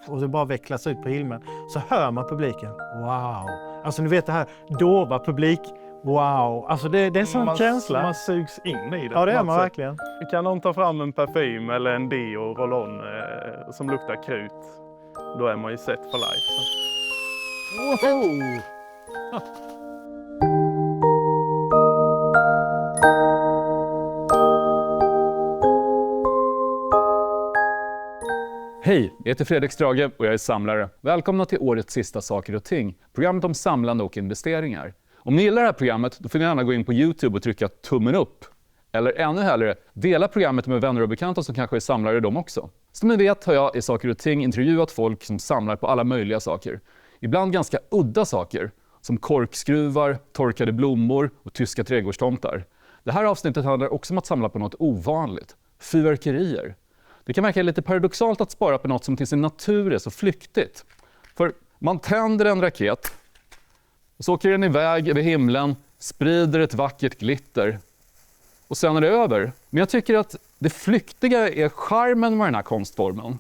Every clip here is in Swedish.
och det bara vecklas ut på himlen. Så hör man publiken. Wow! Alltså ni vet det här dova publik. Wow! Alltså det är en sån känsla. Man sugs in i det. Ja, det är man verkligen. Kan någon ta fram en parfym eller en deo roll-on som luktar krut, då är man ju set for life. Wow. Hej, jag heter Fredrik Strage och jag är samlare. Välkomna till årets sista Saker och ting, programmet om samlande och investeringar. Om ni gillar det här programmet, då får ni gärna gå in på YouTube och trycka tummen upp. Eller ännu hellre, dela programmet med vänner och bekanta som kanske är samlare de också. Som ni vet har jag i Saker och ting intervjuat folk som samlar på alla möjliga saker. Ibland ganska udda saker, som korkskruvar, torkade blommor och tyska trädgårdstomtar. Det här avsnittet handlar också om att samla på något ovanligt, fyrverkerier. Det kan verka lite paradoxalt att spara på något som till sin natur är så flyktigt. För man tänder en raket, och så åker den iväg över himlen, sprider ett vackert glitter. Och sen är det över. Men jag tycker att det flyktiga är charmen med den här konstformen.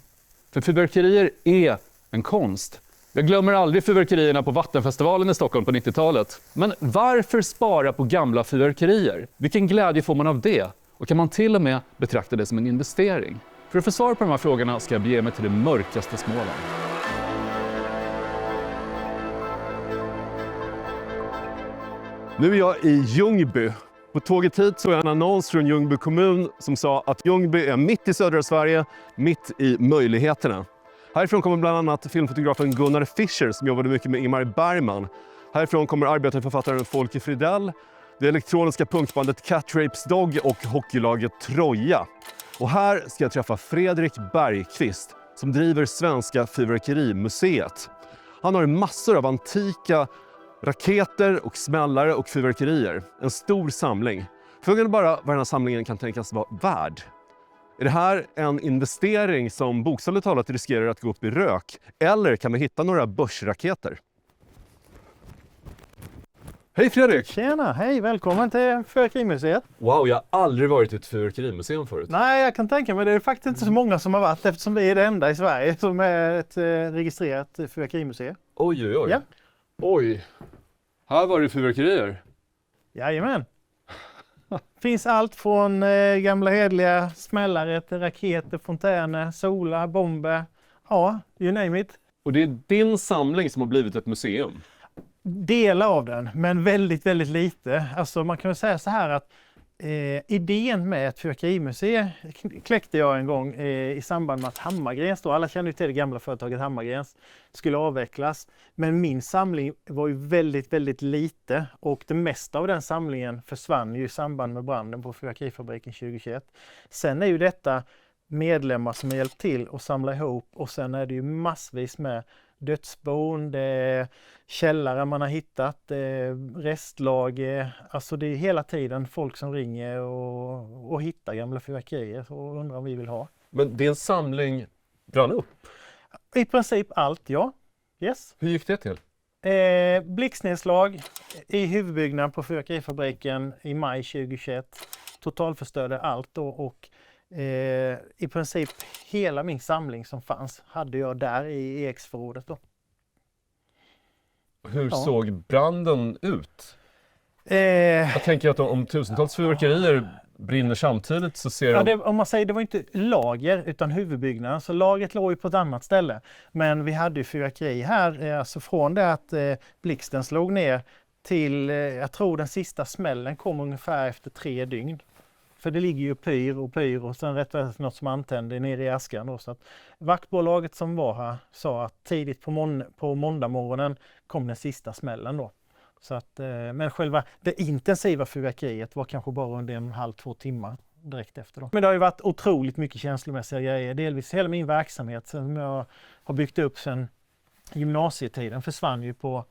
För fyrverkerier är en konst. Jag glömmer aldrig fyrverkerierna på Vattenfestivalen i Stockholm på 90-talet. Men varför spara på gamla fyrverkerier? Vilken glädje får man av det? Och kan man till och med betrakta det som en investering? För att få svar på de här frågorna ska jag bege mig till det mörkaste Småland. Nu är jag i Ljungby. På tåget hit såg jag en annons från Ljungby kommun som sa att Ljungby är mitt i södra Sverige, mitt i möjligheterna. Härifrån kommer bland annat filmfotografen Gunnar Fischer som jobbade mycket med Ingmar Bergman. Härifrån kommer arbetarförfattaren Folke Fridell, det elektroniska punkbandet Cat Rapes Dog och hockeylaget Troja. Och här ska jag träffa Fredrik Bergqvist som driver Svenska Fyrverkerimuseet. Han har massor av antika raketer och smällare och fyrverkerier. En stor samling. Frågan är bara vad den här samlingen kan tänkas vara värd. Är det här en investering som bokstavligt talat riskerar att gå upp i rök? Eller kan vi hitta några börsraketer? Hej Fredrik! Tjena, hej, välkommen till Fyrverkerimuseet. Wow, jag har aldrig varit i ett fyrverkerimuseum förut. Nej, jag kan tänka mig det är faktiskt inte så många som har varit eftersom vi är det enda i Sverige som är ett registrerat fyrverkerimuseum. Oj, oj, oj. Ja. Oj, här var det fyrverkerier. Jajamän. Finns allt från gamla hedliga smällare till raketer, fontäner, solar, bomber. Ja, you name it. Och det är din samling som har blivit ett museum. Delar av den, men väldigt, väldigt lite. Alltså man kan väl säga så här att idén med ett fyrverkerimuseum kläckte jag en gång i samband med att Hammargrens, då, alla känner ju till det gamla företaget Hammargrens, skulle avvecklas. Men min samling var ju väldigt, väldigt lite och det mesta av den samlingen försvann ju i samband med branden på fyrverkerifabriken 2021. Sen är ju detta medlemmar som har hjälpt till att samla ihop och sen är det ju massvis med dödsbon, det är källare man har hittat, det är restlager, alltså det är hela tiden folk som ringer och hittar gamla fyrverkerier och undrar om vi vill ha. Men din samling brann upp. I princip allt, ja. Yes. Hur gick det till? Blixtnedslag i huvudbyggnaden på fyrverkerifabriken i maj 2021. Totalförstörde allt då och i princip hela min samling som fanns hade jag där i EX-förrådet då. Hur såg branden ut? Eh, Jag tänker att om tusentals fyrverkerier brinner samtidigt så ser Ja, de... om man säger det var inte lager utan huvudbyggnaden, så lagret låg ju på ett annat ställe. Men vi hade ju fyrverkeri här, alltså från det att blixten slog ner till, jag tror den sista smällen kom ungefär efter 3 dygn. För det ligger ju pyr och sen rätt väl något som antände nere i askan då. Så att vaktbolaget som var här sa att tidigt på måndag morgonen kom den sista smällen då. Så att, men själva det intensiva fyrverkeriet var kanske bara under 1,5-2 timmar direkt efter då. Men det har ju varit otroligt mycket känslomässiga grejer. Delvis hela min verksamhet som jag har byggt upp sedan gymnasietiden försvann ju på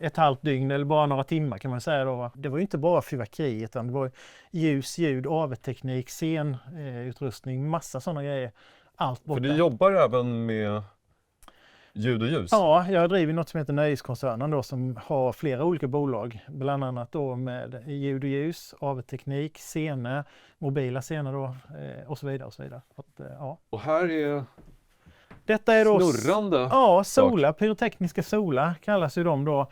1,5 dygn eller bara några timmar kan man säga då. Det var ju inte bara fyrverkeri utan det var ljus, ljud, AV-teknik, scenutrustning, massa sådana grejer. Allt borta. För du jobbar även med ljud och ljus? Ja, jag driver något som heter Nöjeskoncernen då som har flera olika bolag. Bland annat då med ljud och ljus, AV-teknik, scener, mobila scener då och så vidare och så vidare. Så att, ja. Och här är Detta är då Snurrande. Ja, solar, pyrotekniska solar kallas ju de då.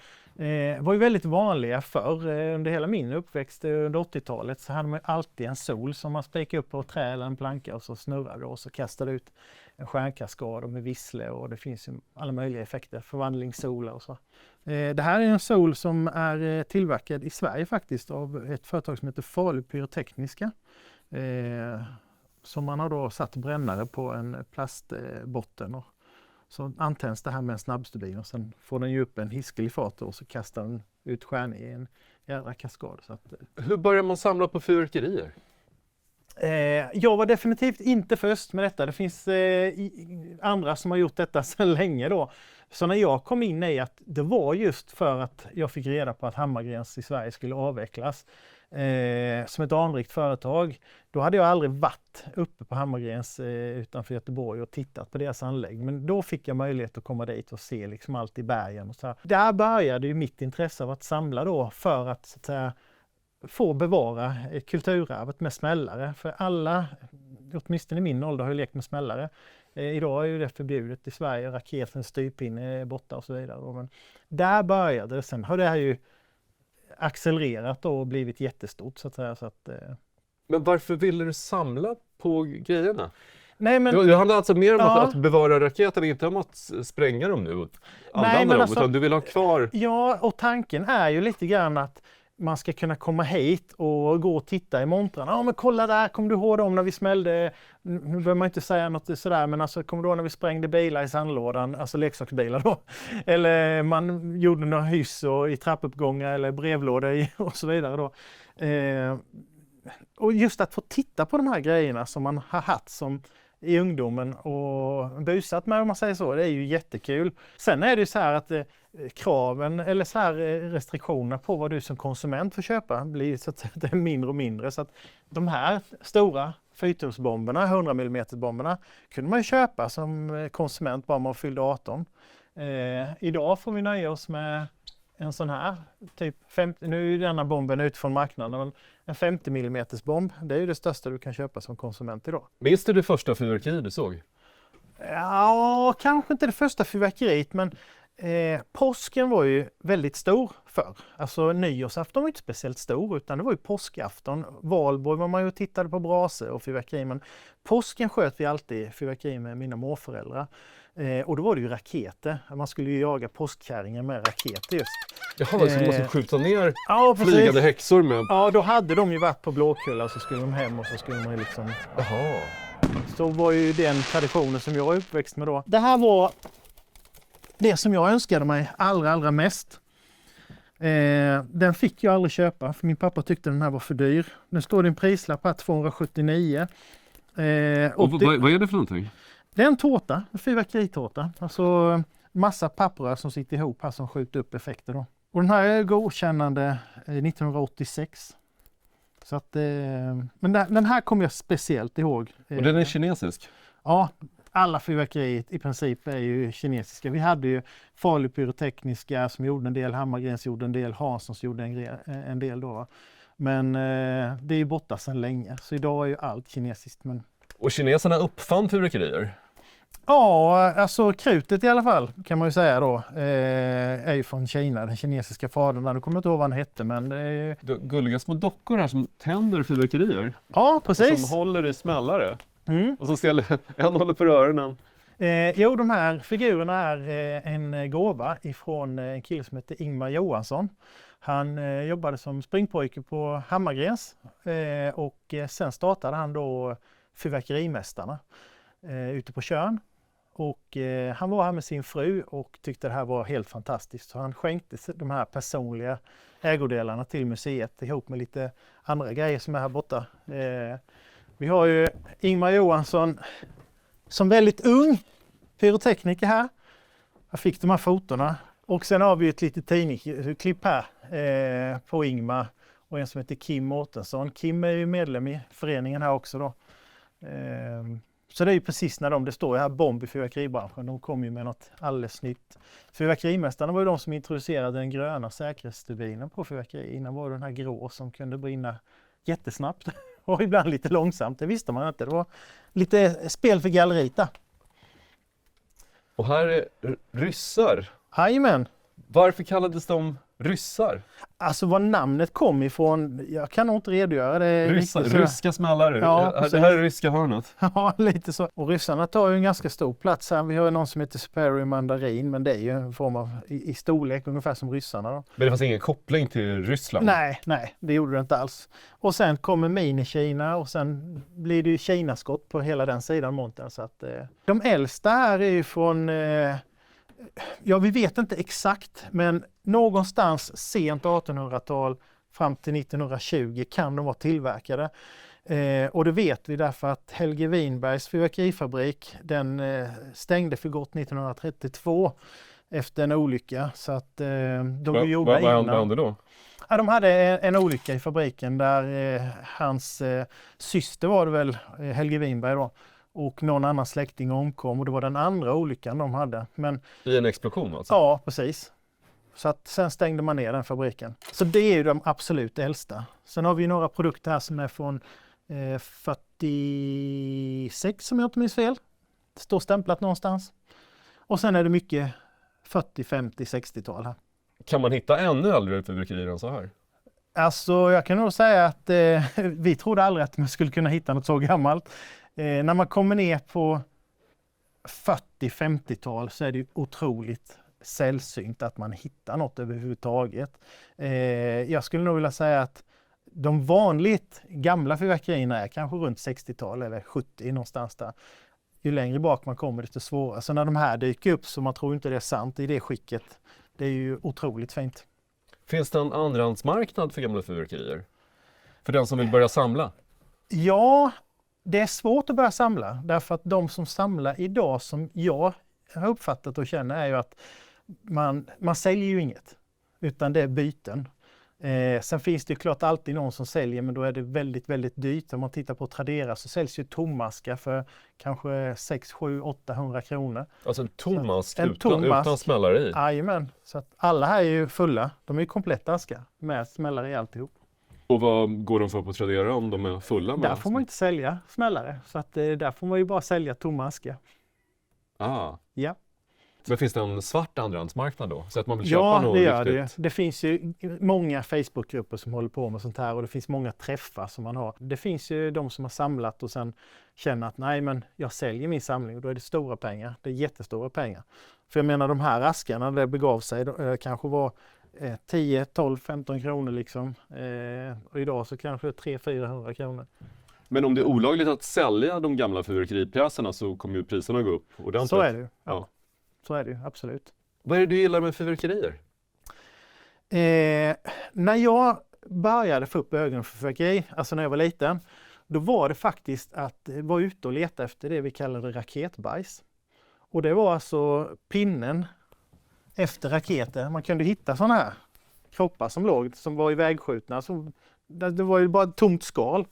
Var ju väldigt vanliga förr. Under hela min uppväxt under 80-talet så hade man alltid en sol som man spikade upp på ett trä eller en planka och så snurrade det och så kastade ut en stjärnkaskad med vissle och det finns ju alla möjliga effekter, förvandlingssolar och så. Det här är en sol som är tillverkad i Sverige faktiskt av ett företag som heter Falu Pyrotekniska. Som man har då satt brännare på en plastbotten och så antänds det här med en snabbstubin och sen får den ju upp en hiskelig fart och så kastar den ut stjärnor i en jädra kaskad. Så att, Hur börjar man samla på fyrverkerier? jag var definitivt inte först med detta. Det finns andra som har gjort detta så länge då. Så när jag kom in i att det var just för att jag fick reda på att Hammargrens i Sverige skulle avvecklas som ett anrikt företag. Då hade jag aldrig varit uppe på Hammargrens utanför Göteborg och tittat på deras anläggning. Men då fick jag möjlighet att komma dit och se liksom allt i bergen. Och så här. Där började ju mitt intresse av att samla då för att, så att säga, få bevara kulturarvet med smällare. För alla, åtminstone i min ålder, har ju lekt med smällare. Idag är ju det förbjudet i Sverige, raketens styrpinne är borta och så vidare. Men där började det, sen har det här ju accelererat och blivit jättestort så att säga. Så att, Men varför ville du samla på grejerna? nej, men, Det handlar alltså mer om Ja. att bevara raketerna, inte om att spränga dem nu och men använda dem, alltså- utan du vill ha kvar... ja, och tanken är ju lite grann att man ska kunna komma hit och gå och titta i montrarna. Ja, men kolla där, kommer du ihåg dem när vi smällde, nu behöver man inte säga något sådär, men alltså kommer du ihåg när vi sprängde bilar i sandlådan, alltså leksaksbilar då? Eller man gjorde några hyss och i trappuppgångar eller brevlådor och så vidare då. Och just att få titta på de här grejerna som man har haft som i ungdomen och busat med, om man säger så, det är ju jättekul. Sen är det ju så här att kraven eller så här restriktioner på vad du som konsument får köpa blir så att det är mindre och mindre. Så att de här stora fyrtumsbomberna, 100 mm bomberna, kunde man ju köpa som konsument bara man fyllde 18. Idag får vi nöja oss med en sån här, typ 50, nu är denna bomben ut från marknaden, men en 50 mm bomb, det är ju det största du kan köpa som konsument idag. Minns du det första fyrverkeriet du såg? Ja, kanske inte det första fyrverkeriet, men påsken var ju väldigt stor förr. Alltså nyårsafton var inte speciellt stor, utan det var ju påskafton. Valborg var man ju och tittade på brasor och fyrverkeri, men påsken sköt vi alltid fyrverkeri med mina morföräldrar. Och då var det ju raketer. Man skulle ju jaga påskkärringar med raketer just. Jaha, så du måste skjuta ner Ja, precis. flygande häxor med... Ja, då hade de ju varit på Blåkulla och så skulle de hem och så skulle de liksom... Jaha. Så var ju den traditionen som jag är uppväxt med då. Det här var det som jag önskade mig allra mest. Den fick jag aldrig köpa för min pappa tyckte den här var för dyr. Nu står det en prislapp här, 279. Och vad är det för någonting? Det är en tårta, en fyrverkeritårta. Alltså massa papper som sitter ihop här som skjuter upp effekter då. Och den här är godkännande 1986. Så att, men den här kommer jag speciellt ihåg. Och den är kinesisk? Ja, alla fyrverkerier i princip är ju kinesiska. Vi hade ju Falu Pyrotekniska som gjorde en del, Hammargrens gjorde en del, Hanssons gjorde en del då. Men det är ju borta sedan länge, så idag är ju allt kinesiskt. Men... Och kineserna uppfann fyrverkerier? Ja, alltså krutet i alla fall kan man ju säga då är ju från Kina, den kinesiska fadern. Nu kommer jag inte ihåg vad han hette, men det är ju... Gulliga små dockor här som tänder fyrverkerier. Ja, precis. Som håller i smällare. Mm. Och så ställer en håller för öronen. Jo, de här figurerna är en gåva ifrån en kille som heter Ingmar Johansson. Han jobbade som springpojke på Hammargrens och sen startade han då Fyrverkerimästarna ute på Tjörn. Och han var här med sin fru och tyckte det här var helt fantastiskt. Så han skänkte de här personliga ägodelarna till museet ihop med lite andra grejer som är här borta. Vi har ju Ingmar Johansson som väldigt ung pyrotekniker här. Jag fick de här fotorna. Och sen har vi ett litet tidningsklipp här på Ingmar och en som heter Kim Mårtensson. Kim är ju medlem i föreningen här också då. Så det är ju precis när det står här bomb i fyrverkeribranschen. De kom ju med något alldeles nytt. Fyrverkerimästarna var ju de som introducerade den gröna säkerhetsturbinen på fyrverkeri. Innan var det den här grå som kunde brinna jättesnabbt och ibland lite långsamt. Det visste man inte. Det var lite spel för galleriet där. Och här är ryssar. Jajamän. Varför kallades de ryssar? Alltså var namnet kom ifrån, jag kan nog inte redogöra det riktigt så. Ryska smällare. Ja, det precis. här är ryska hörnet. Ja, lite så. Och ryssarna tar ju en ganska stor plats här. Vi har ju någon som heter Sperry Mandarin, men det är ju en form av i storlek ungefär som ryssarna då. Men det fanns ingen koppling till Ryssland? Nej, det gjorde det inte alls. Och sen kommer Mini-Kina och sen blir det ju Kinaskott på hela den sidan montern. Så att, de äldsta här är ju från, ja vi vet inte exakt, men någonstans sent 1800-tal fram till 1920 kan de vara tillverkade. Och det vet vi därför att Helge Winbergs fyrverkerifabrik, den stängde för gott 1932 efter en olycka. Så att de var gjorda innan. Vad hände då? Ja, de hade en olycka i fabriken där hans syster var det väl, Helge Winberg då, och någon annan släkting omkom, och det var den andra olyckan de hade. Men, I en explosion alltså? ja, precis. Så att sen stängde man ner den fabriken. Så det är ju de absolut äldsta. Sen har vi några produkter här som är från 46 som jag inte minns fel. Det står stämplat någonstans. Och sen är det mycket 40, 50, 60-tal här. Kan man hitta ännu äldre fyrverkerier än så här? Alltså jag kan nog säga att vi trodde aldrig att man skulle kunna hitta något så gammalt. När man kommer ner på 40-50-tal så är det ju otroligt sällsynt att man hittar något överhuvudtaget. Jag skulle nog vilja säga att de vanligt gamla fyrverkerierna är kanske runt 60-tal eller 70 någonstans där. Ju längre bak man kommer desto svårare. Så när de här dyker upp så man tror inte det är sant i det skicket. Det är ju otroligt fint. Finns det en andrahandsmarknad för gamla fyrverkerier? För den som vill börja samla? Ja, det är svårt att börja samla. Därför att de som samlar idag som jag har uppfattat och känner är ju att man säljer ju inget. Utan det är byten. Sen finns det ju klart alltid någon som säljer, men då är det väldigt, väldigt dyrt. Om man tittar på Tradera så säljs ju tommaskar för kanske 6, 7, 800 kronor. Alltså en tom mask tom utan smällare i? Jajamän, så att alla här är ju fulla. De är ju kompletta askar med smällare i alltihop. Och vad går de för på Tradera om de är fulla med? Där får man inte sälja smällare, så att där får man ju bara sälja tomma askar. Ah. Ja. Men finns det en svart andrahandsmarknad då? Så att man vill köpa Ja, något det gör riktigt? det. Det finns ju många Facebookgrupper som håller på med sånt här och det finns många träffar som man har. Det finns ju de som har samlat och sen känner att nej, men jag säljer min samling och då är det stora pengar. Det är jättestora pengar. För jag menar de här askarna, det begav sig, kanske var 10, 12, 15 kronor liksom. Och idag så kanske 300-400 kronor. Men om det är olagligt att sälja de gamla fyrverkeripjäserna så kommer ju priserna gå upp ordentligt. Så är det ju. Ja. Så är det ju, absolut. Vad är det du gillar med fyrverkerier? När jag började få upp ögonen för fyrverkeri, alltså när jag var liten, då var det faktiskt att vara ute och leta efter det vi kallade raketbajs. Och det var alltså pinnen efter raketer. Man kunde hitta sådana här kroppar som låg, som var ivägskjutna. Det var ju bara ett tomt skal.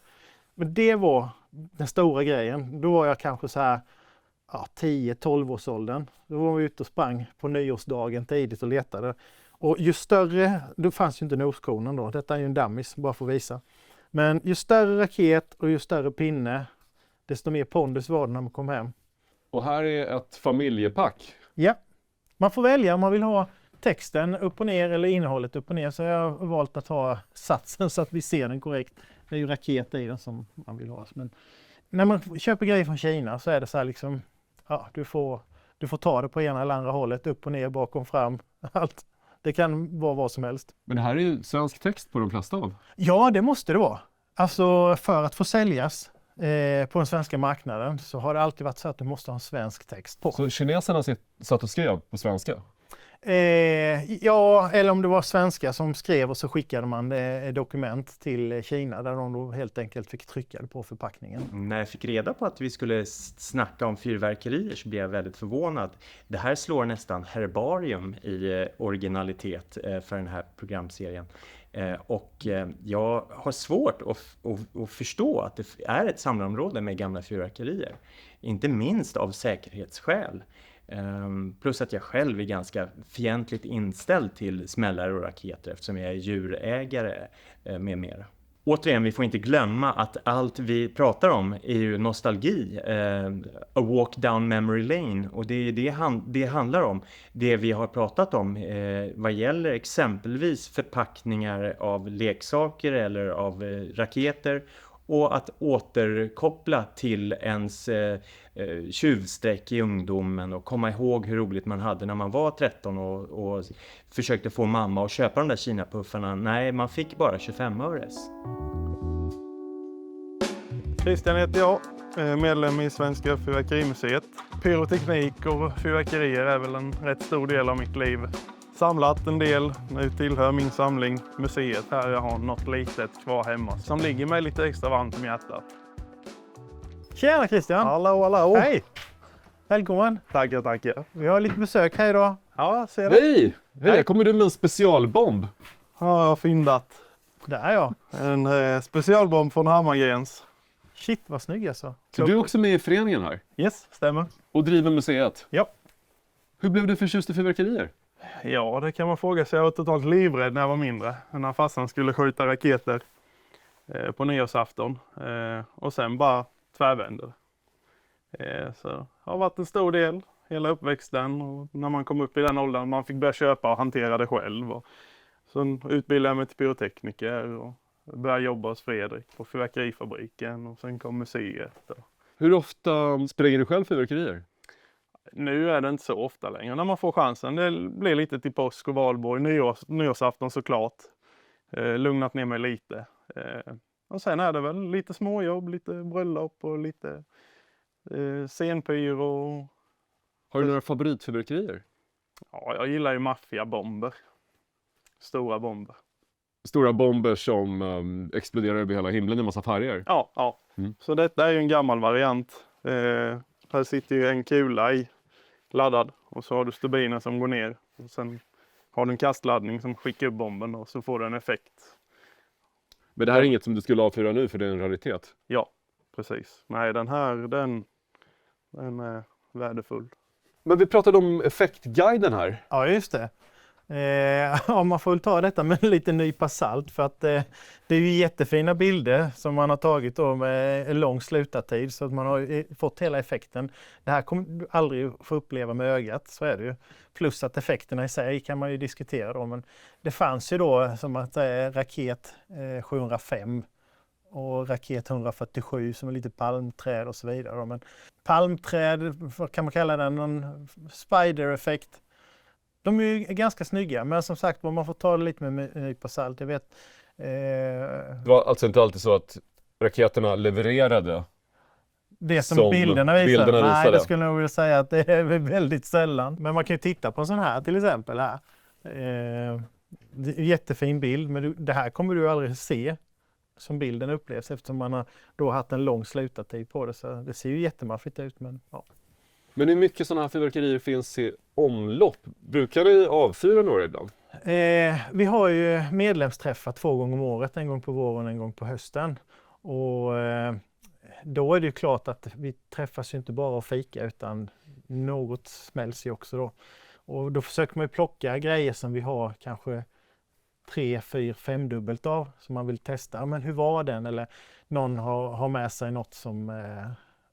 Men det var den stora grejen. Då var jag kanske så här 10-12 års åldern. Då var vi ute och sprang på nyårsdagen tidigt och letade. Och ju större, då fanns ju inte noskonen då. Detta är ju en dummies bara för att visa. Men ju större raket och ju större pinne, desto mer pondus var det när man kom hem. Och här är ett familjepack. Ja, man får välja om man vill ha texten upp och ner eller innehållet upp och ner. Så jag har valt att ha satsen så att vi ser den korrekt. Det är ju raket i den som man vill ha. Men när man köper grejer från Kina så är det så här liksom, ja, du får ta det på ena eller andra hållet, upp och ner, bakom, fram, allt. Det kan vara vad som helst. Men det här är ju svensk text på de flesta av. Ja, det måste det vara. Alltså för att få säljas på den svenska marknaden så har det alltid varit så att du måste ha en svensk text på. Så kineserna satt och skrev på svenska? Ja, eller om det var svenska som skrev och så skickade man dokument till Kina där de då helt enkelt fick trycka det på förpackningen. När jag fick reda på att vi skulle snacka om fyrverkerier så blev jag väldigt förvånad. Det här slår nästan herbarium i originalitet för den här programserien. Och jag har svårt att förstå att det är ett samlarområde med gamla fyrverkerier. Inte minst av säkerhetsskäl. Plus att jag själv är ganska fientligt inställd till smällare och raketer eftersom jag är djurägare med mera. återigen, vi får inte glömma att allt vi pratar om är ju nostalgi. A walk down memory lane. Och det är det handlar om. Det vi har pratat om vad gäller exempelvis förpackningar av leksaker eller av raketer. Och att återkoppla till ens tjuvsträck i ungdomen och komma ihåg hur roligt man hade när man var 13 och försökte få mamma att köpa de där Kina-puffarna. Nej, man fick bara 25 öres. Christian heter jag, medlem i Svenska Fyrverkerimuseet. Pyroteknik och fyrverkerier är väl en rätt stor del av mitt liv. Samlat en del, nu tillhör min samling museet här. Jag har något litet kvar hemma som ligger mig lite extra varmt om hjärtat. Tjena Christian! Hallå, hallå! Hej! Välkommen! Tackar. Vi har lite besök här idag. Ja, ser du? Hej! Hej, kommer du med en specialbomb? Ja, jag har fyndat Där ja. en specialbomb från Hammargrens. Shit vad snygg alltså. Så du är också med i föreningen här Yes, stämmer. och driver museet. Ja. Hur blev du förtjust i fyrverkerier? Ja, det kan man fråga sig. Jag var totalt livrädd när jag var mindre. När farsan skulle skjuta raketer på nyårsafton. Och sen bara tvärvänder. Så det har varit en stor del hela uppväxten. Och när man kom upp i den åldern man fick börja köpa och hantera det själv. Och sen utbildade jag mig till pyrotekniker och började jobba hos Fredrik på fyrverkerifabriken. Och sen kom museet. Hur ofta spränger du själv fyrverkerier? Nu är det inte så ofta längre när man får chansen. Det blir lite till påsk och valborg, nyårsafton såklart. Lugnat ner mig lite. Och sen är det väl lite småjobb, lite bröllop och lite scenpyro. Har du några favoritfyrverkerier? Ja, jag gillar ju maffiabomber. Stora bomber. Stora bomber som exploderar över hela himlen i en massa färger. Ja. Mm. Så detta är ju en gammal variant. Här sitter ju en kula i laddad och så har du stubinen som går ner. Och sen har du en kastladdning som skickar upp bomben och så får du en effekt. Men det här är inget som du skulle avfyra nu för det är en raritet. Ja, precis. Nej, den här, den är värdefull. Men vi pratade om effektguiden här. Ja just det. Ja, man får väl ta detta med en liten nypa salt för att det är ju jättefina bilder som man har tagit då med en lång slutartid så att man har fått hela effekten. Det här kommer du aldrig få uppleva med ögat, så är det ju. Plus att effekterna i sig kan man ju diskutera då, men det fanns ju då som att raket 705 och raket 147 som är lite palmträd och så vidare då. Men palmträd, vad kan man kalla den, någon spider-effekt. De är ju ganska snygga, men som sagt man får ta det lite med en nypa salt. Jag vet, Det var alltså inte alltid så att raketerna levererade det som som bilderna visar. bilderna Nej, visade. det skulle jag vilja säga att det är väldigt sällan. Men man kan ju titta på en sån här till exempel här. Det är en jättefin bild, men det här kommer du aldrig se som bilden upplevs eftersom man har då haft en lång slutartid på det. Så det ser ju jättemaffigt ut, men ja. Men hur mycket sådana här fyrverkerier finns i omlopp? Brukar ni avfyra några ibland? Vi har ju medlemsträffar 2 gånger om året, en gång på våren och en gång på hösten. Och då är det ju klart att vi träffas ju inte bara och fika utan något smälls ju också då. Och då försöker man ju plocka grejer som vi har kanske 3, 4, 5 dubbelt av som man vill testa. Men hur var den? Eller någon har med sig något som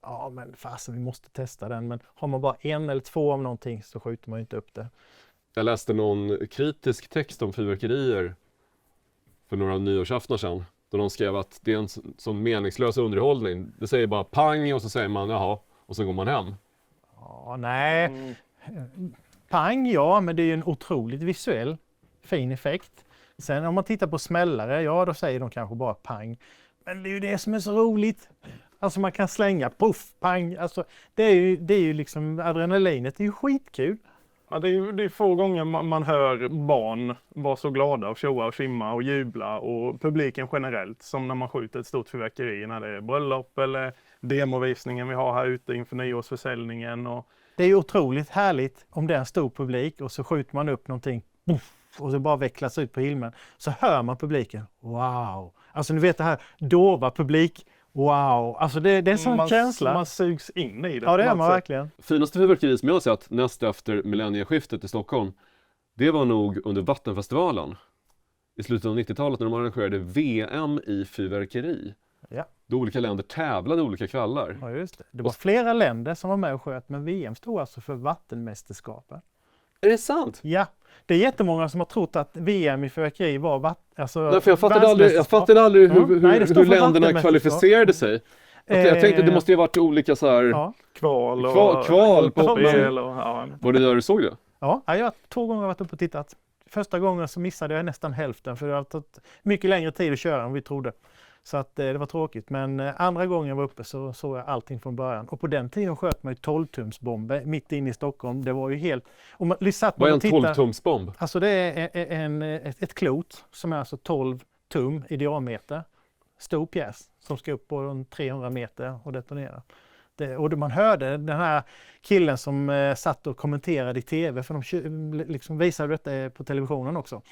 ja men fasen vi måste testa den. Men har man bara 1 eller 2 av någonting så skjuter man ju inte upp det. Jag läste någon kritisk text om fyrverkerier för några nyårsaftnar sedan. Då de skrev att det är en sån meningslös underhållning. Det säger bara pang och så säger man jaha och så går man hem. Ja, nej. Pang ja, men det är ju en otroligt visuell fin effekt. Sen om man tittar på smällare, ja då säger de kanske bara pang. Men det är ju det som är så roligt. Alltså man kan slänga puff, pang. Alltså det är ju liksom adrenalinet, det är ju skitkul. Ja, det är få gånger man hör barn vara så glada och tjoa och simma och jubla och publiken generellt som när man skjuter ett stort fyrverkeri när det är bröllop eller demovisningen vi har här ute inför nyårsförsäljningen. Och det är ju otroligt härligt om det är en stor publik och så skjuter man upp någonting och så bara vecklas ut på himlen. Så hör man publiken, wow! Alltså ni vet det här dova publik, wow! Alltså det är en sån känsla. Man sugs in i det. Ja det är man verkligen. Finaste fyrverkeri som jag har sett näst efter millennieskiftet i Stockholm, det var nog under Vattenfestivalen. i slutet av 90-talet när de arrangerade VM i fyrverkeri. Ja. Då olika länder tävlade olika kvällar. Ja, just det. Det var flera länder som var med och sköt, men VM stod alltså för vattenmästerskapen. Är det sant? Ja, det är jättemånga som har trott att VM i fyrverkeri var alltså Nej, för jag fattade aldrig hur, Nej, det står hur för länderna vattenmästerskap. kvalificerade sig. Jag tänkte att det måste ju ha varit olika så här Ja, Kval och kval på spel och ja. Var det där du såg det? ja, jag har 2 gånger varit uppe och tittat. Första gången så missade jag nästan hälften för det har tagit mycket längre tid att köra än vi trodde. Så att det var tråkigt. Men andra gången jag var uppe så såg jag allting från början. Och på den tiden sköt man ju 12-tumsbomber mitt inne i Stockholm. Det var ju helt... Och man satt Vad är en och tittade- 12-tumsbomb? Alltså det är ett klot som är alltså 12 tum i diameter. Stor pjäs som ska upp på 300 meter och detonera. Och man hörde den här killen som satt och kommenterade i tv, för de liksom visade detta på televisionen också.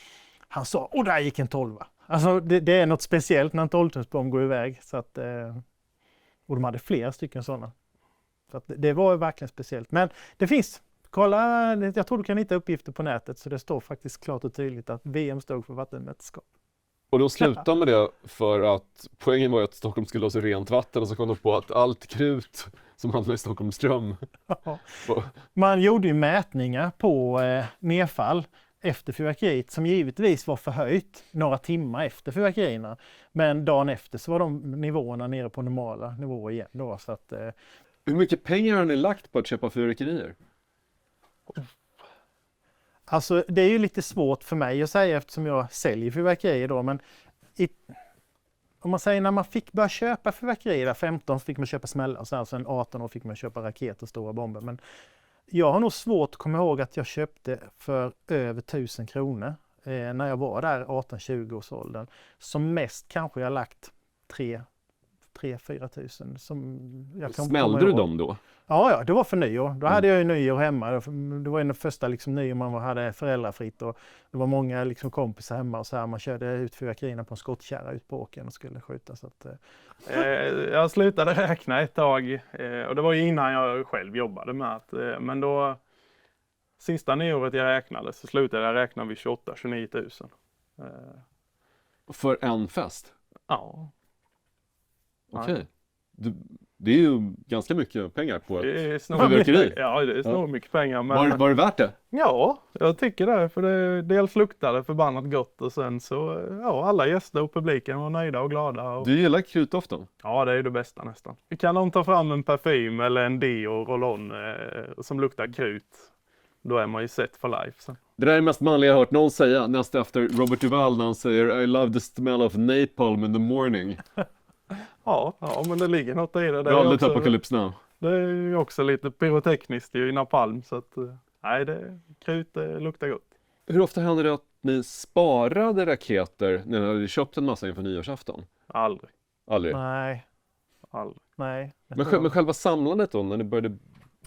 Han sa, och där gick en 12. Alltså det är något speciellt när en 12-tumsbomb går iväg. Så att, och de hade flera stycken sådana. Så att det var verkligen speciellt. Men det finns, kolla, jag tror du kan hitta uppgifter på nätet, så det står faktiskt klart och tydligt att VM stod för vattenmästerskap. Och de slutade med det för att poängen var att Stockholm skulle ha så rent vatten och så kom de på att allt krut som hamnade i Stockholms ström. Man gjorde ju mätningar på nedfall efter fyrverkeriet som givetvis var förhöjt några timmar efter fyrverkerierna. Men dagen efter så var de nivåerna nere på normala nivåer igen då. Så att, Hur mycket pengar har ni lagt på att köpa fyrverkerier? alltså det är ju lite svårt för mig att säga eftersom jag säljer fyrverkerier då, men om man säger när man fick börja köpa fyrverkerier, där 15 fick man köpa smällar och sen 18 år fick man köpa raketer och stora bomber. Men jag har nog svårt att komma ihåg att jag köpte för över 1000 kronor när jag var där 18-20 års åldern. Som mest kanske jag lagt 3-4 tusen. Smällde du dem då? Ja, det var för nyår. Då hade jag ju nyår hemma. Det var ju den första liksom, nyår man hade föräldrafritt. Och det var många liksom, kompisar hemma och så här. Man körde ut fyrverkerierna på en skottkärra ut på åkern och skulle skjuta. Så att, Jag slutade räkna ett tag och det var ju innan jag själv jobbade med att, men då sista nyåret jag räknade så slutade jag räkna vid 28-29 tusen. För en fest? Ja. Okej. Det är ju ganska mycket pengar på Det är ett snarare fyrverkeri. Ja, det är snarare mycket pengar. Men Var det värt det? ja, jag tycker det. För det dels luktade förbannat gott och sen så, ja, alla gäster och publiken var nöjda och glada. Och, Du gillar krutdoften? ja, det är det bästa nästan. Kan de ta fram en parfym eller en deo roll-on som luktar krut, då är man ju set for life. Så. Det där är mest manliga jag har hört någon säga, näst efter Robert Duvall när han säger I love the smell of napalm in the morning. Ja, men det ligger något i det. Det är aldrig Apocalypse Now. Det är ju också lite pyrotekniskt i napalm, så att nej, krut luktar gott. Hur ofta händer det att ni sparade raketer när ni hade köpt en massa inför nyårsafton? Aldrig. Aldrig. nej. Aldrig. Men själva samlandet då, när ni började,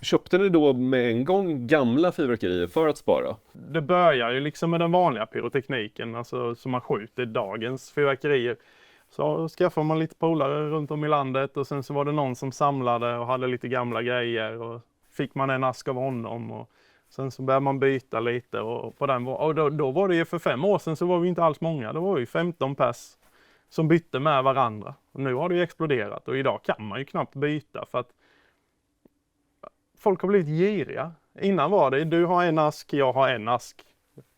köpte ni då med en gång gamla fyrverkerier för att spara? Det börjar ju liksom med den vanliga pyrotekniken, alltså som man skjuter dagens fyrverkerier. Så skaffade man lite polare runt om i landet och sen så var det någon som samlade och hade lite gamla grejer och fick man en ask av honom och sen så började man byta lite och på den och då var det ju för 5 år sedan så var vi inte alls många, det var ju 15 pers som bytte med varandra. Och nu har det ju exploderat och idag kan man ju knappt byta för att folk har blivit giriga. Innan var det, du har en ask, jag har en ask.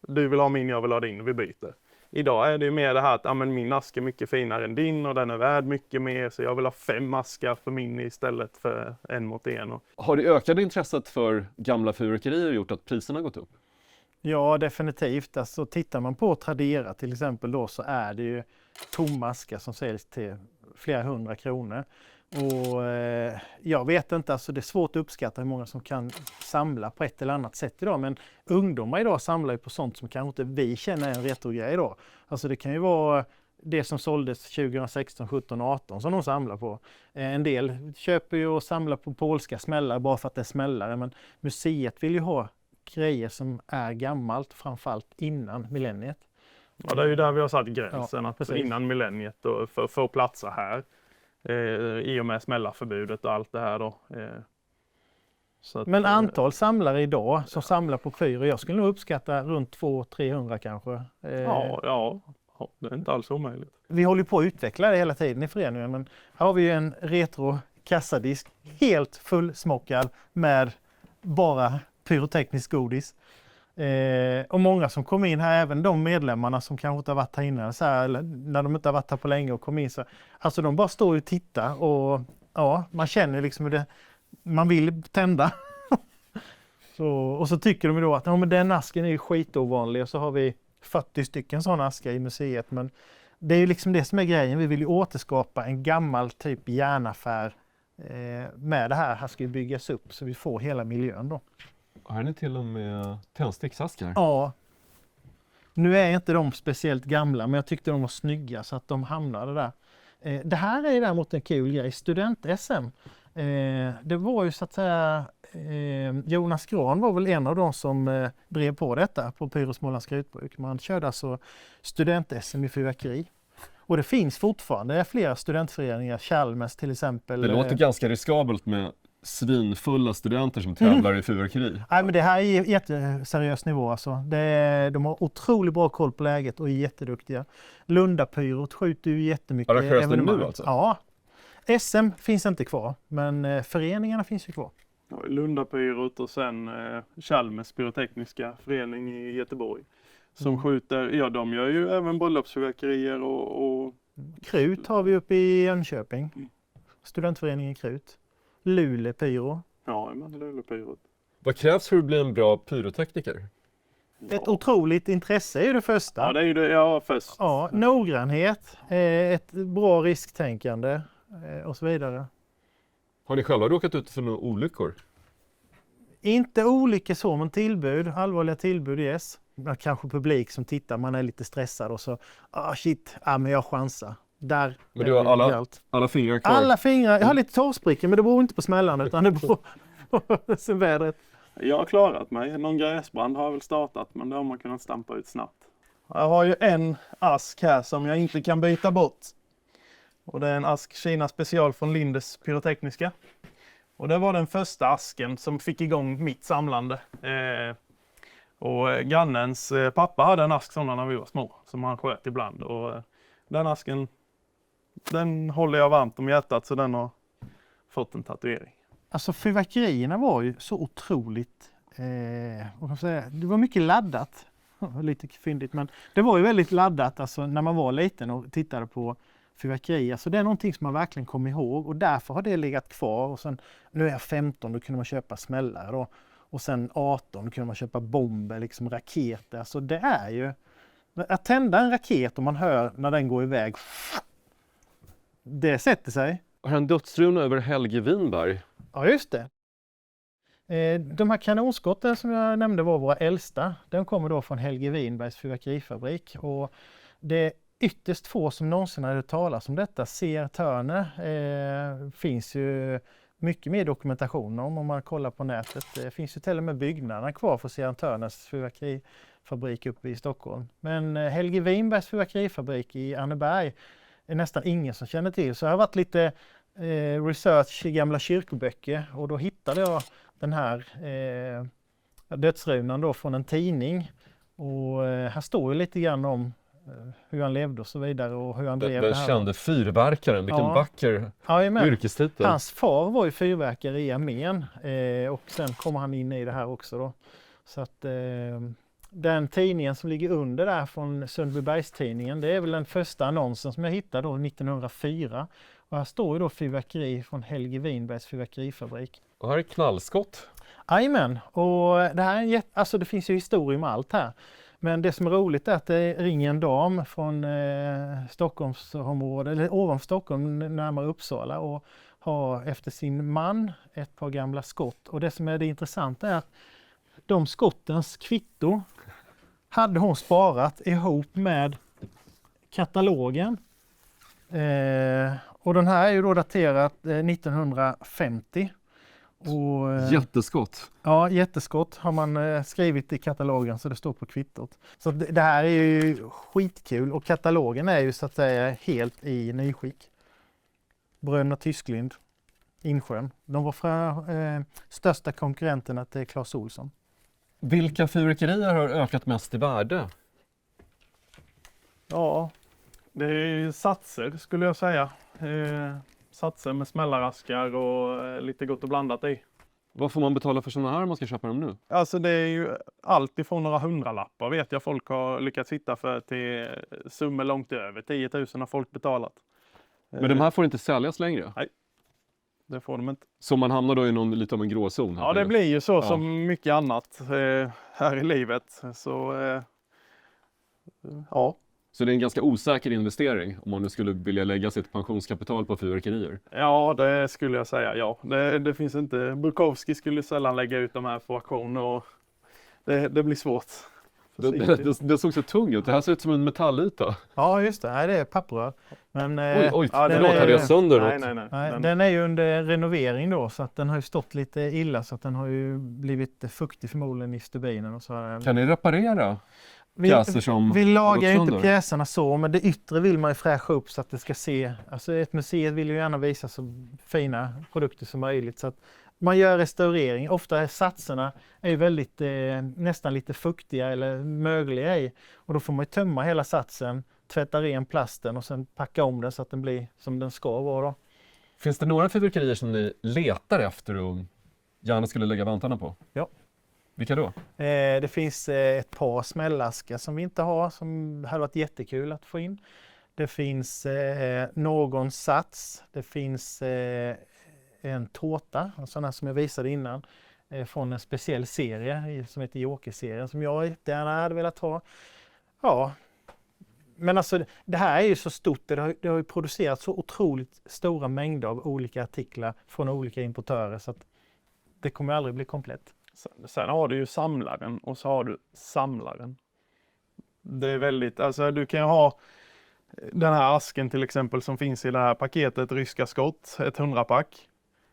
Du vill ha min, jag vill ha din, vi byter. Idag är det ju mer det här att min ask är mycket finare än din och den är värd mycket mer så jag vill ha 5 askar för min istället för 1 mot 1. Har det ökade intresset för gamla fyrverkerier gjort att priserna gått upp? Ja, definitivt. Alltså, tittar man på Tradera till exempel då så är det ju tomma askar som säljs till flera 100 kronor. Och jag vet inte, alltså det är svårt att uppskatta hur många som kan samla på ett eller annat sätt idag. Men ungdomar idag samlar ju på sånt som kanske inte vi känner är en retrogrej idag. Alltså det kan ju vara det som såldes 2016, 17, 18 som de samlar på. En del köper ju och samlar på polska smällare bara för att det är smällare. Men museet vill ju ha grejer som är gammalt, framförallt innan millenniet. Ja, det är ju där vi har satt gränsen, Ja, att precis. innan millenniet och för att få platser här. I och med smällarförbudet och allt det här då. Så att, Men antal samlare idag som samlar på fyr, jag skulle nog uppskatta runt 200-300 kanske. Ja, Ja, det är inte alls omöjligt. Vi håller på att utveckla det hela tiden i föreningen, men här har vi ju en retro kassadisk helt fullsmockad med bara pyroteknisk godis. Och många som kom in här, även de medlemmarna som kanske inte har varit här innan, så här, eller när de inte har varit här på länge och kom in, så alltså de bara står och tittar och ja, man känner liksom hur det, man vill tända. Och så tycker de ju då att ja, men den asken är ju skitovanlig, och så har vi 40 stycken sådana askar i museet, men det är ju liksom det som är grejen. Vi vill ju återskapa en gammal typ järnaffär med det här. Här ska ju byggas upp så vi får hela miljön då. Här är ni till och med tändsticksaskar. Ja. Nu är inte de speciellt gamla, men jag tyckte de var snygga så att de hamnade där. Det här är däremot en kul grej. Student-SM. Det var ju så att säga Jonas Gran var väl en av de som drev på detta på Pyro Smålands Krutbruk. Man körde alltså student-SM i fyrverkeri. Och det finns fortfarande. Det är flera studentföreningar, Chalmers till exempel. Det låter ganska riskabelt med svinfulla studenter som tävlar i fyrverkeri. Nej, men det här är jätteseriös nivå alltså. De har otroligt bra koll på läget och är jätteduktiga. Lundapyrot skjuter ju jättemycket. Arrangeras det nu alltså? Ja. SM finns inte kvar, men föreningarna finns ju kvar. Ja, Lundapyrot och sen Chalmers pyrotekniska förening i Göteborg. Som skjuter, ja de gör ju även bröllopsfyrverkerier och... Krut har vi uppe i Jönköping. Studentföreningen Krut. Luleå Pyro. Ja, men Luleåpyrot. Vad krävs för att bli en bra pyrotekniker? Ett otroligt intresse är ju det första. Ja, det är ju det, ja först. Ja, noggrannhet, ett bra risktänkande och så vidare. Har ni själva råkat ut för några olyckor? Inte olyckor så, men tillbud, allvarliga tillbud, yes. Kanske publik som tittar, man är lite stressad och så, men jag chansar. Där. Men du har alla fingrar kvar? Alla fingrar, jag har lite tårsprickor, men det beror inte på smällan utan det beror på sen vädret. Jag har klarat mig, någon gräsbrand har jag väl startat, men det har man kunnat stampa ut snabbt. Jag har ju en ask här som jag inte kan byta bort. Och det är en ask Kina special från Lindes pyrotekniska. Och det var den första asken som fick igång mitt samlande. Och grannens pappa hade en ask sådana när vi var små, som han sköt ibland. Och den asken, den håller jag varmt om hjärtat, så den har fått en tatuering. Alltså fyrverkerierna var ju så otroligt, vad kan man säga, det var mycket laddat. Lite fyndigt, men det var ju väldigt laddat alltså, när man var liten och tittade på fyrverkeri. Alltså det är någonting som man verkligen kommer ihåg och därför har det legat kvar. Och sen, nu är jag 15, då kunde man köpa smällare då. Och sen 18, då kunde man köpa bomber, liksom raketer. Alltså det är ju, att tända en raket och man hör när den går iväg, det sätter sig. Har en dödsruna över Helge Winberg? Ja, just det. De här kanonskotten som jag nämnde var våra äldsta. Den kommer då från Helge Winbergs fyrverkerifabrik. Och det är ytterst få som någonsin hade talas om detta. C.R. Turner finns ju mycket mer dokumentation om man kollar på nätet. Det finns ju till och med byggnaderna kvar för C.R. Turners fyrverkerifabrik uppe i Stockholm. Men Helge Winbergs fyrverkerifabrik i Anneberg är nästan ingen som känner till. Så jag har varit lite research i gamla kyrkoböcker och då hittade jag den här dödsrunan då från en tidning. Och här står ju lite grann om hur han levde och så vidare och hur han drev det här. Den kände fyrverkaren, vilken vacker yrkestitel. Hans far var ju fyrverkare i armén och sen kommer han in i det här också då. Så att den tidningen som ligger under där från Sundbybergstidningen, det är väl den första annonsen som jag hittade då 1904. Och här står ju då fyrverkeri från Helge Winbergs fyrverkerifabrik. Och här är knallskott. Jajamän, och det här är alltså det finns ju historia med allt här. Men det som är roligt är att det ringer en dam från Stockholmsområdet, eller ovanför Stockholm, närmare Uppsala och har efter sin man ett par gamla skott. Och det som är det intressanta är att de skottens kvitto hade hon sparat ihop med katalogen. Och den här är ju då daterat 1950. Och, jätteskott. Ja, jätteskott har man skrivit i katalogen så det står på kvittot. Så det här är ju skitkul och katalogen är ju så att säga helt i nyskick. Bröderna Tysklind, Insjön. De var största konkurrenterna till Clas Ohlson. Vilka fyrverkerier har ökat mest i värde? Ja, Det är satser skulle jag säga. Satser med smällaraskar och lite gott och blandat i. Vad får man betala för sådana här om man ska köpa dem nu? Alltså det är ju allt ifrån några hundralappar vet jag folk har lyckats hitta för till summor långt över 10 000 har folk betalat. Men de här får inte säljas längre? Det får de inte. Så man hamnar då i lite av en gråzon? Ja, det blir ju så Ja. som mycket annat här i livet. Så ja. Så det är en ganska osäker investering om man nu skulle vilja lägga sitt pensionskapital på fyrverkerier? Ja, det skulle jag säga. Ja, det finns inte. Bukowski skulle sällan lägga ut de här på auktion och det blir svårt. Det såg så tung ut. Det här ser ut som en metallyta. ja just det. Nej, det är papprör. Men Oj, Ja, den förlåt, är- hade jag sönder något? nej, den är ju under renovering då, så att den har ju stått lite illa, så att den har ju blivit fuktig förmodligen i stubinen. Och så. Kan ni reparera Vi, pjäser som vi lagar ju gått inte sönder? pjäserna så, men det yttre vill man ju fräscha upp så att det ska se, alltså ett museum vill ju gärna visa så fina produkter som möjligt, så att man gör restaurering. Ofta är satserna är väldigt, nästan lite fuktiga eller mögliga i, och då får man ju tömma hela satsen, tvätta ren plasten och sen packa om den så att den blir som den ska vara då. Finns det några fyrverkerier som ni letar efter och gärna skulle lägga vantarna på? Ja. Vilka då? Det finns ett par smällaskar som vi inte har, som hade varit jättekul att få in. Det finns någon sats, det finns en tårta, en sån här som jag visade innan, från en speciell serie som heter Joker-serien, som jag gärna hade velat ha. Ja, men alltså det här är ju så stort, det har ju producerats så otroligt stora mängder av olika artiklar från olika importörer, så att det kommer aldrig bli komplett. Sen har du ju samlaren och så har du samlaren. Det är väldigt, alltså du kan ju ha den här asken till exempel som finns i det här paketet, ryska skott, ett 100-pack.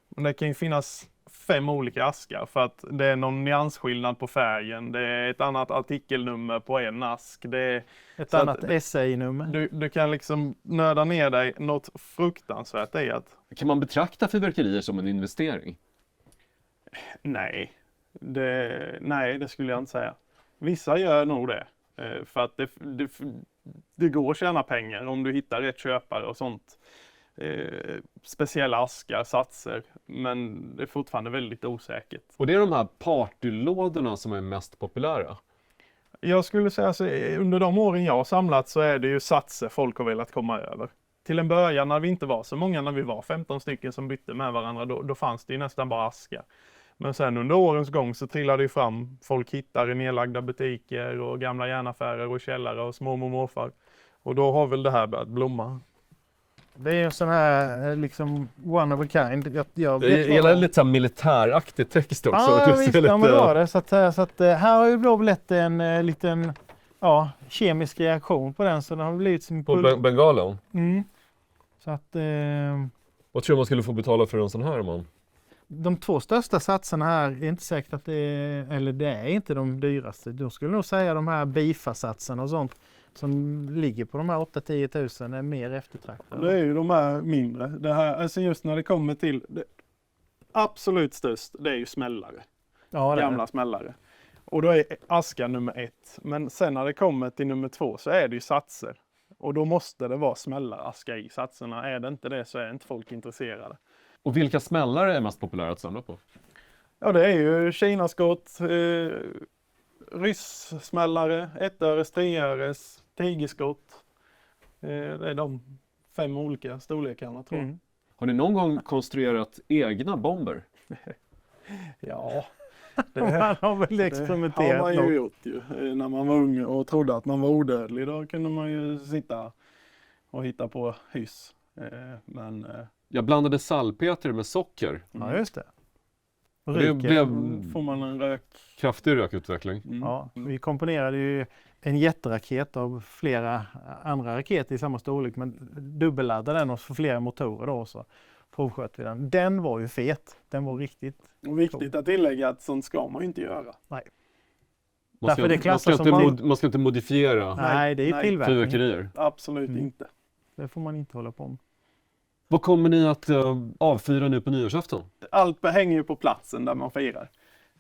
Men det kan ju finnas 5 olika askar för att det är någon nyansskillnad på färgen, det är ett annat artikelnummer på en ask. Det är, Ett så annat att essay-nummer. du kan liksom nörda ner dig något fruktansvärt i att Kan man betrakta fyrverkerier som en investering? nej, det skulle jag inte säga. Vissa gör nog det. För att det går att tjäna pengar om du hittar rätt köpare och sånt. Speciella askar, satser. Men det är fortfarande väldigt osäkert. Och det är de här partylådorna som är mest populära? Jag skulle säga så under de åren jag har samlat så är det ju satser folk har velat komma över. Till en början när vi inte var så många, när vi var 15 stycken som bytte med varandra, då fanns det ju nästan bara askar. Men sen under årens gång så trillade det fram, folk hittar i nedlagda butiker och gamla järnaffärer och källare och små morfar. Och då har väl det här börjat blomma. Det är en sån här liksom one of a kind. Jag Det gäller lite så här militäraktig text också. Ja, Det ser visst, lite- ja, men det var det. Så att här har ju då blivit en liten kemisk reaktion på den, så den har blivit som På Bengalen. Mm. Så att Vad tror du man skulle få betala för en sån här man? de 2 största satserna här är inte säkert att det är inte de dyraste. Då skulle jag nog säga de här BIFA-satserna och sånt som ligger på de här 8-10 000 är mer eftertraktade. Det är ju de här mindre. Det här, alltså just när det kommer till det absolut störst, det är ju smällare. Ja, det är Gamla smällare. Och då är aska nummer 1. Men sen när det kommer till nummer 2 så är det ju satser. Och då måste det vara smällaraska i satserna. Är det inte det så är inte folk intresserade. Och vilka smällare är mest populära att samla på? Ja, det är ju kinaskott, ryssmällare, 1-öres, 3-öres, tigerskott. Det är de 5 olika storlekarna tror jag. Mm. Har ni någon gång konstruerat egna bomber? Ja, Man har väl det har experimenterat man ju något. gjort ju. När man var ung och trodde att man var odödlig, då kunde man ju sitta och hitta på hyss. Men Jag blandade salpeter med socker. Ja, just det. Och Det ryker. blev får man en rök. kraftig rökutveckling. Ja, vi komponerade ju en jätteraket av flera andra raketer i samma storlek, men dubbelladdade den och för flera motorer då, så provsköt vi den. Den var ju fet. Den var riktigt. Och viktigt att tillägga att sånt ska man ju inte göra. Man Därför det klassas ska inte som man ska inte modifiera Nej, det är nej. tillverkning. fyrverkerier. Absolut Mm. inte. Det får man inte hålla på med. Vad kommer ni att avfyra nu på nyårsafton? Allt hänger ju på platsen där man firar.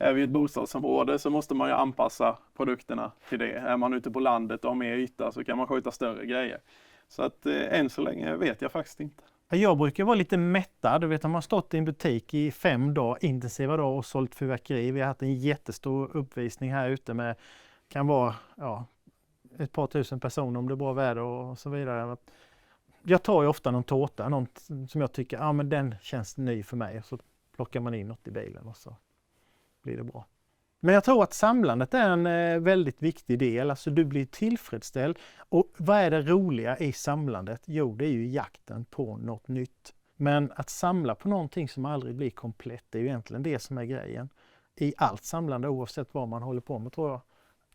är vi ett bostadsområde så måste man ju anpassa produkterna till det. Är man ute på landet och har mer yta så kan man skjuta större grejer. Så att än så länge vet jag faktiskt inte. Jag brukar vara lite mättad. Du vet, man har stått i en butik i 5 dagar, intensiva dagar och sålt fyrverkeri. Vi har haft en jättestor uppvisning här ute med, kan vara ett par tusen personer om det är bra väder och så vidare. Jag tar ju ofta någon tårta, något som jag tycker, men den känns ny för mig. Så plockar man in något i bilen och så blir det bra. Men jag tror att samlandet är en väldigt viktig del. Alltså du blir tillfredsställd. Och vad är det roliga i samlandet? Jo, det är ju jakten på något nytt. Men att samla på någonting som aldrig blir komplett, det är ju egentligen det som är grejen. I allt samlande, oavsett vad man håller på med, tror jag.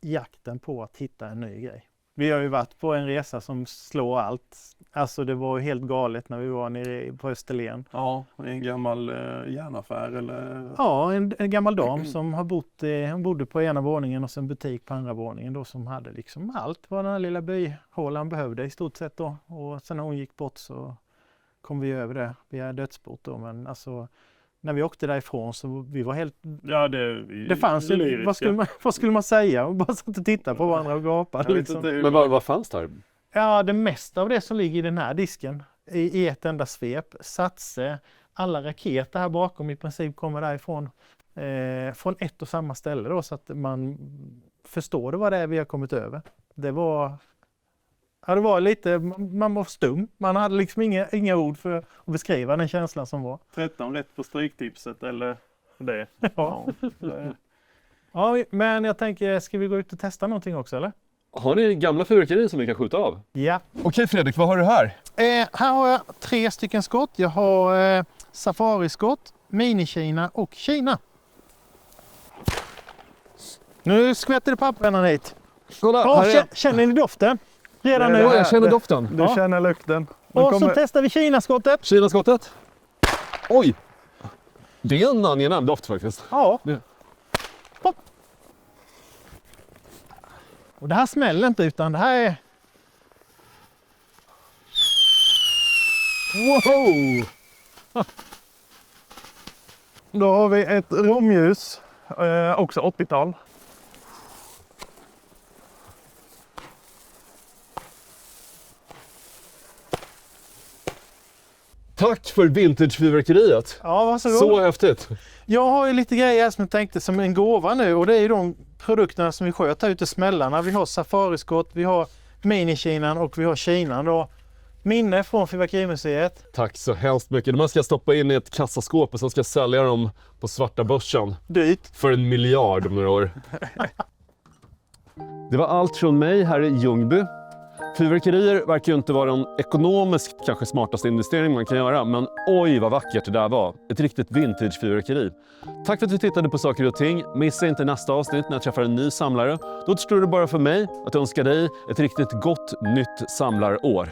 Jakten på att hitta en ny grej. Vi har ju varit på en resa som slår allt. Alltså det var ju helt galet när vi var nere på Österlen. Ja, en gammal järnaffär eller? Ja, en gammal dam som har hon bodde på ena våningen och sen butik på andra våningen då, som hade liksom allt vad den här lilla byhålan behövde i stort sett då. Och sen när hon gick bort så kom vi över det via dödsbot då, men alltså när vi åkte därifrån så vi var helt... Ja, det fanns ju, vad skulle man säga? Och bara satt och tittade på varandra och gapade. Liksom. Men vad fanns där? Ja, det mesta av det som ligger i den här disken i ett enda svep. Satse, alla raketer här bakom i princip kommer därifrån. Från ett och samma ställe då, så att man förstår vad det är vi har kommit över. Det var lite, man var stum. Man hade liksom inga ord för att beskriva den känslan som var. 13 rätt på stryktipset eller det. Ja. Ja, men jag tänker, ska vi gå ut och testa någonting också eller? Har ni gamla fyrverkerier som vi kan skjuta av? Ja. Okej Fredrik, vad har du här? Här har jag 3 stycken skott. Jag har safariskott, mini-Kina och Kina. Nu skvätter det papperna hit. Kolla, Känner ni doften? Redan nu. Jag känner doften. Du känner lukten. Och så testar vi Kinaskottet. Kinaskottet. Oj! Det är en angenäm doft faktiskt. Ja. Det. Hopp. Och det här smäller inte, utan det här är... Wow! Då har vi ett romljus, också 80-tal. Tack för vintagefyrverkeriet. Ja, varsågod. Så häftigt. Jag har ju lite grejer som jag tänkte som en gåva nu, och det är ju de produkterna som vi sköt här ute, smällarna. Vi har safariskott, vi har mini-Kinan och vi har Kinan då. Minne från Fyrverkerimuseet. Tack så hemskt mycket. De här ska jag stoppa in i ett kassaskåp och så ska jag sälja dem på svarta börsen. Dyrt. För 1 miljard om några år. Det var allt från mig här i Ljungby. Fyrverkerier verkar ju inte vara den ekonomiskt kanske smartaste investering man kan göra, men oj vad vackert det där var. Ett riktigt vintage-fyrverkeri. Tack för att du tittade på Saker och Ting. Missa inte nästa avsnitt när jag träffar en ny samlare. Då återstår det bara för mig att önska dig ett riktigt gott nytt samlarår.